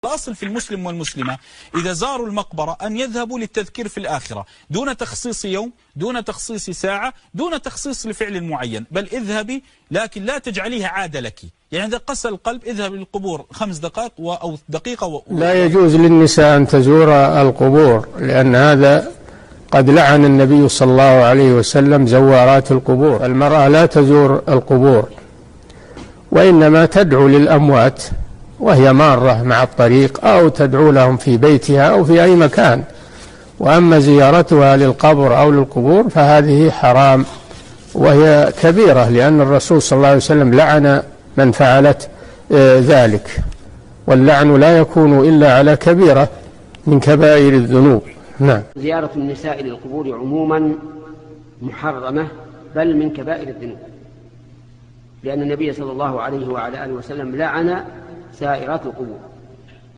الأصل في المسلم والمسلمة إذا زاروا المقبرة أن يذهبوا للتذكير في الآخرة دون تخصيص يوم، دون تخصيص ساعة، دون تخصيص لفعل معين، بل اذهبي لكن لا تجعليها عادة لك. يعني إذا قسى القلب اذهب للقبور 5 دقائق أو دقيقة لا يجوز للنساء أن تزور القبور، لأن هذا قد لعن النبي صلى الله عليه وسلم زوارات القبور. المرأة لا تزور القبور، وإنما تدعو للأموات وهي مارة مع الطريق، أو تدعو لهم في بيتها أو في أي مكان. وأما زيارتها للقبر أو للقبور فهذه حرام وهي كبيرة، لأن الرسول صلى الله عليه وسلم لعن من فعلت ذلك، واللعن لا يكون إلا على كبيرة من كبائر الذنوب. نعم. زيارة النساء للقبور عموما محرمة، بل من كبائر الذنوب، لأن النبي صلى الله عليه وعلى آله وسلم لعن سائرات القبور.